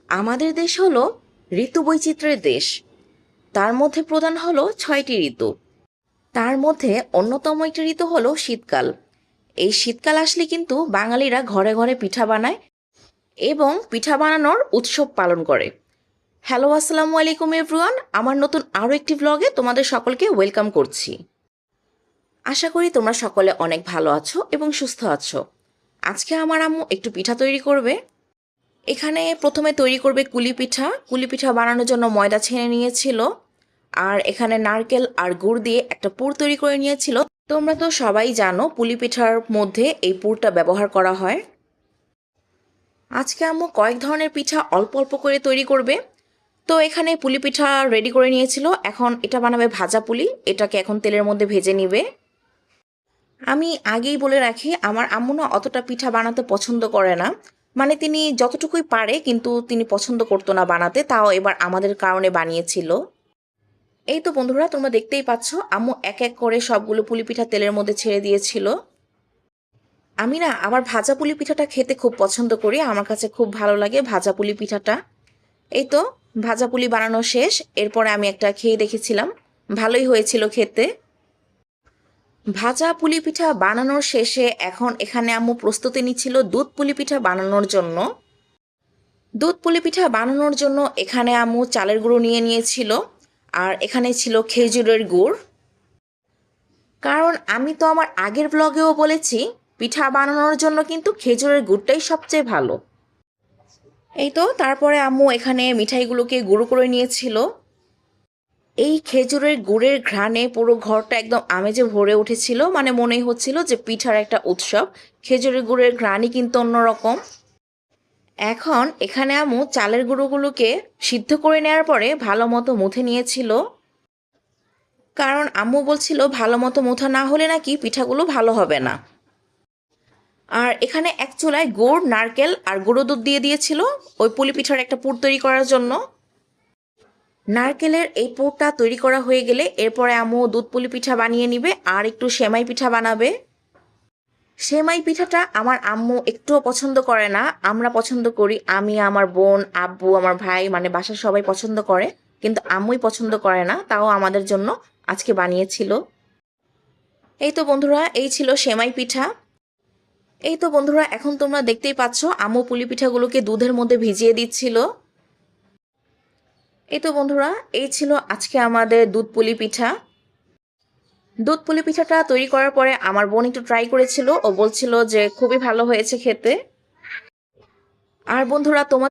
আমাদের দেশ হলো ঋতু বৈচিত্র্যের দেশ। তার মধ্যে প্রধান হলো 6টি ঋতু। তার মধ্যে অন্যতম একটি ঋতু হলো শীতকাল। এই শীতকাল আসলে কিন্তু বাঙালিরা ঘরে ঘরে পিঠা বানায় এবং পিঠা বানানোর উৎসব পালন করে। হ্যালো, আসসালামু আলাইকুম এভরিওয়ান। আমার নতুন আরও একটি ব্লগে তোমাদের সকলকে ওয়েলকাম করছি। আশা করি তোমরা সকলে অনেক ভালো আছো এবং সুস্থ আছো। আজকে আমার আম্মু একটু পিঠা তৈরি করবে। এখানে প্রথমে তৈরি করবে কুলি পিঠা। কুলি পিঠা বানানোর জন্য ময়দা ছেনে নিয়েছিল, আর এখানে নারকেল আর গুড় দিয়ে একটা পুর তৈরি করে নিয়েছিল। তোমরা তো সবাই জানো পুলি পিঠার মধ্যে এই পুরটা ব্যবহার করা হয়। আজকে আম্মু কয়েক ধরনের পিঠা অল্প অল্প করে তৈরি করবে। তো এখানে পুলি পিঠা রেডি করে নিয়েছিল, এখন এটা বানাবে ভাজা পুলি। এটাকে এখন তেলের মধ্যে ভেজে নিবে। আমি আগেই বলে রাখি, আমার আম্মু না অতটা পিঠা বানাতে পছন্দ করে না। মানে তিনি যতটুকুই পারে, কিন্তু তিনি পছন্দ করতো না বানাতে, তাও এবার আমাদের কারণে বানিয়েছিল। এই তো বন্ধুরা, তোমরা দেখতেই পাচ্ছ আম্মু এক এক করে সবগুলো পুলি পিঠা তেলের মধ্যে ছেড়ে দিয়েছিল। আমি না আবার ভাজা পুলি পিঠাটা খেতে খুব পছন্দ করি, আমার কাছে খুব ভালো লাগে ভাজা পুলি পিঠাটা। এই তো ভাজা পুলি বানানো শেষ। এরপরে আমি একটা খেয়ে দেখেছিলাম, ভালোই হয়েছিল খেতে। ভাজা পুলি পিঠা বানানোর শেষে এখন এখানে আম্মু প্রস্তুতি নিচ্ছিল দুধ পুলি পিঠা বানানোর জন্য। দুধ পুলি পিঠা বানানোর জন্য এখানে আম্মু চালের গুঁড়ো নিয়ে নিয়েছিল, আর এখানে ছিল খেজুরের গুড়। কারণ আমি তো আমার আগের ব্লগেও বলেছি, পিঠা বানানোর জন্য কিন্তু খেজুরের গুড়টাই সবচেয়ে ভালো। এই তো তারপরে আম্মু এখানে মিঠাইগুলোকে গুঁড়ো করে নিয়েছিল। এই খেজুরের গুড়ের ঘ্রাণে পুরো ঘরটা একদম আমেজে ভরে উঠেছিল, মানে মনেই হচ্ছিল যে পিঠার একটা উৎসব। খেজুরের গুড়ের ঘ্রাণই কিন্তু অন্যরকম। এখন এখানে আম্মু চালের গুঁড়োগুলোকে সিদ্ধ করে নেওয়ার পরে ভালো মতো মুথে নিয়েছিল। কারণ আম্মু বলছিল ভালো মতো মুথা না হলে নাকি পিঠাগুলো ভালো হবে না। আর এখানে এক চুলায় গুড়, নারকেল আর গুঁড়ো দুধ দিয়ে দিয়েছিল ওই পুলি পিঠার একটা পুর তৈরি করার জন্য। নারকেলের এই পুরটা তৈরি করা হয়ে গেলে এরপরে আম্মু দুধ পুলি পিঠা বানিয়ে নিবে আর একটু সেমাই পিঠা বানাবে। সেমাই পিঠাটা আমার আম্মু একটুও পছন্দ করে না, আমরা পছন্দ করি। আমি, আমার বোন, আব্বু, আমার ভাই, মানে বাসার সবাই পছন্দ করে, কিন্তু আম্মুই পছন্দ করে না। তাও আমাদের জন্য আজকে বানিয়েছিল। এই তো বন্ধুরা, এই ছিল সেমাই পিঠা। এই তো বন্ধুরা, এখন তোমরা দেখতেই পাচ্ছ আম্মু পুলি পিঠাগুলোকে দুধের মধ্যে ভিজিয়ে দিচ্ছিল। এই তো বন্ধুরা, এই ছিল আজকে আমাদের দুধ পুলি পিঠা। দুধ পুলি পিঠাটা তৈরি করার পরে আমার বোন একটু ট্রাই করেছিল, ও বলছিল যে খুবই ভালো হয়েছে খেতে। আর বন্ধুরা, তোমার